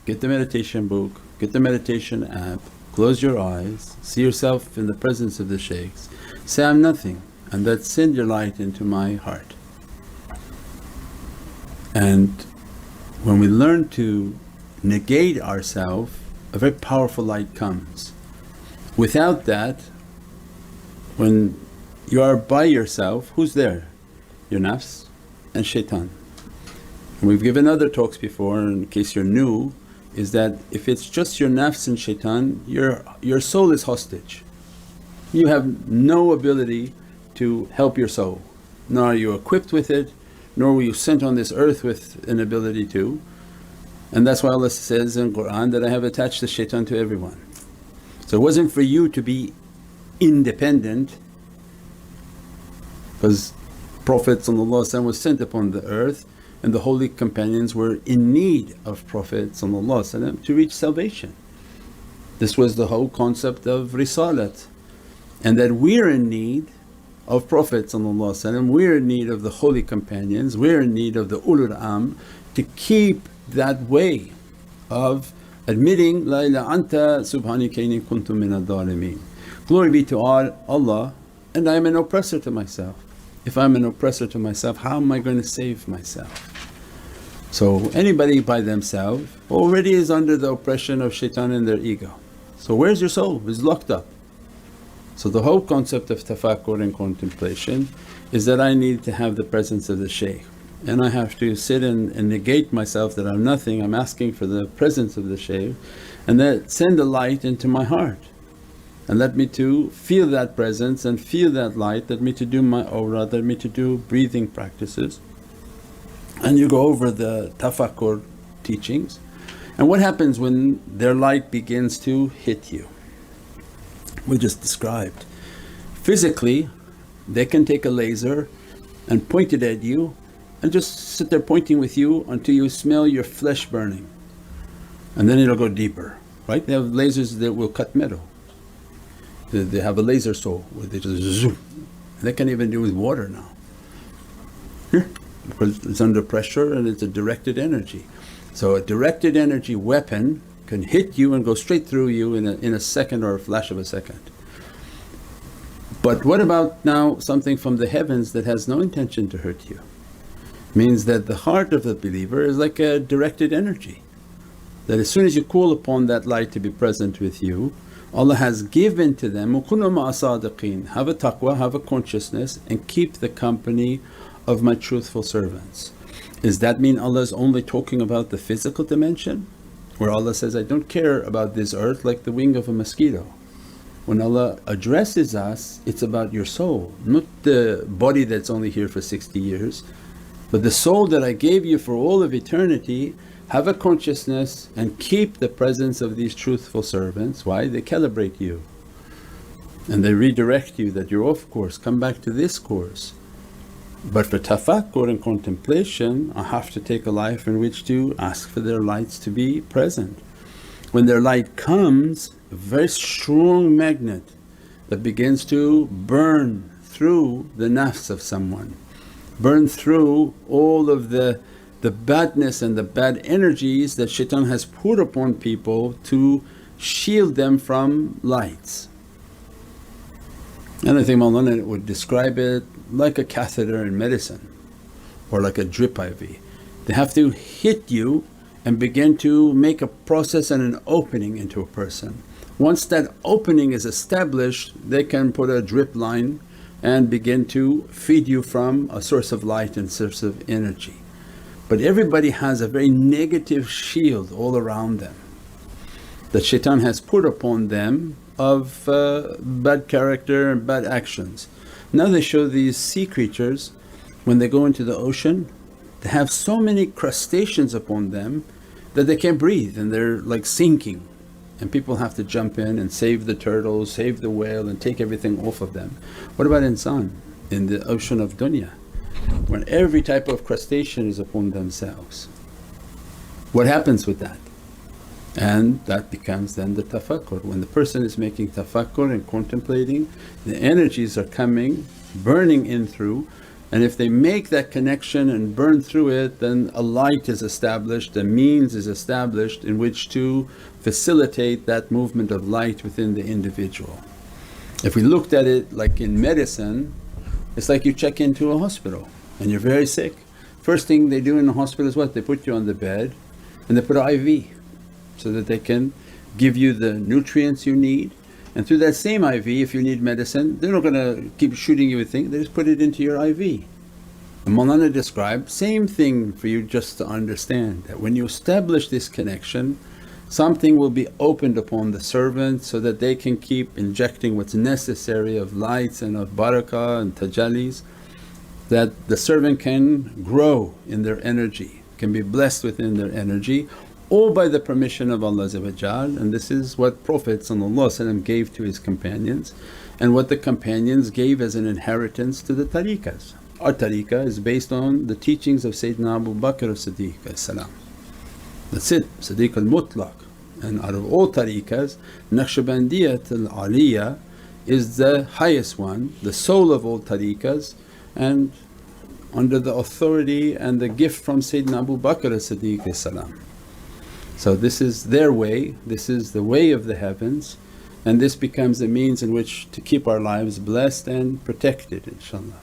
get the meditation book, get the meditation app, close your eyes, see yourself in the presence of the shaykhs, say, I'm nothing, and then send your light into my heart. And when we learn to negate ourselves, a very powerful light comes. Without that, when you are by yourself, who's there? Your nafs and shaitan. And we've given other talks before, in case you're new, is that if it's just your nafs and shaitan, your soul is hostage. You have no ability to help your soul, nor are you equipped with it, nor were you sent on this earth with an ability to. And that's why Allah says in Qur'an that, I have attached the shaitan to everyone. So it wasn't for you to be independent, because Prophet was sent upon the earth and the holy companions were in need of Prophet to reach salvation. This was the whole concept of risalat, and that we're in need of Prophet, we're in need of the holy companions, we're in need of the ulul am to keep that way of admitting, La ilaha anta subhanaka inni kuntu minadh dhalimeen. Glory be to Allah, and I am an oppressor to myself. If I'm an oppressor to myself, how am I going to save myself? So anybody by themselves already is under the oppression of shaitan and their ego. So where's your soul? It's locked up. So the whole concept of tafakkur and contemplation is that I need to have the presence of the shaykh, and I have to sit and negate myself that I'm nothing. I'm asking for the presence of the shaykh, and that send a light into my heart and let me to feel that presence and feel that light, let me to do my awrad, let me to do breathing practices. And you go over the tafakkur teachings, and what happens when their light begins to hit you? We just described. Physically they can take a laser and point it at you and just sit there pointing with you until you smell your flesh burning, and then it'll go deeper, right? They have lasers that will cut metal. They have a laser saw where they just zoom, and they can even do with water now. Because it's under pressure and it's a directed energy. So a directed energy weapon can hit you and go straight through you in a second or a flash of a second. But what about now something from the heavens that has no intention to hurt you? Means that the heart of the believer is like a directed energy, that as soon as you call upon that light to be present with you, Allah has given to them, وَكُنُوا مَعَ صَادِقِينَ, have a taqwa, have a consciousness, and keep the company of my truthful servants. Does that mean Allah is only talking about the physical dimension? Where Allah says, I don't care about this earth like the wing of a mosquito. When Allah addresses us, it's about your soul, not the body that's only here for 60 years, but the soul that I gave you for all of eternity. Have a consciousness and keep the presence of these truthful servants. Why? They calibrate you and they redirect you that you're off course, come back to this course. But for tafakkur and contemplation, I have to take a life in which to ask for their lights to be present. When their light comes, a very strong magnet that begins to burn through the nafs of someone, burn through all of the badness and the bad energies that shaitan has put upon people to shield them from lights. And I think Mawlana would describe it like a catheter in medicine or like a drip IV. They have to hit you and begin to make a process and an opening into a person. Once that opening is established, they can put a drip line and begin to feed you from a source of light and source of energy. But everybody has a very negative shield all around them that shaitan has put upon them of bad character and bad actions. Now they show these sea creatures, when they go into the ocean, they have so many crustaceans upon them that they can't breathe and they're like sinking, and people have to jump in and save the turtles, save the whale and take everything off of them. What about insan in the ocean of dunya, when every type of crustacean is upon themselves? What happens with that? And that becomes then the tafakkur. When the person is making tafakkur and contemplating, the energies are coming, burning in through, And if they make that connection and burn through it, then a light is established, a means is established in which to facilitate that movement of light within the individual. If we looked at it like in medicine, it's like you check into a hospital and you're very sick. First thing they do in the hospital is what? They put you on the bed and they put an IV so that they can give you the nutrients you need. And through that same IV, if you need medicine, they're not going to keep shooting you with things, they just put it into your IV. And Mawlana described, same thing for you just to understand that when you establish this connection, something will be opened upon the servant so that they can keep injecting what's necessary of lights and of barakah and tajallis, that the servant can grow in their energy, can be blessed within their energy, all by the permission of Allah. And this is what Prophet gave to his companions and what the companions gave as an inheritance to the tariqahs. Our tariqah is based on the teachings of Sayyidina Abu Bakr as-Siddiq. That's it, Siddiq al-Mutlaq. And out of all tariqahs, Naqshbandiyat al-Aliyah is the highest one, the soul of all tariqahs, and under the authority and the gift from Sayyidina Abu Bakr as-Siddiq. So this is their way, this is the way of the heavens, and this becomes a means in which to keep our lives blessed and protected, inshaAllah.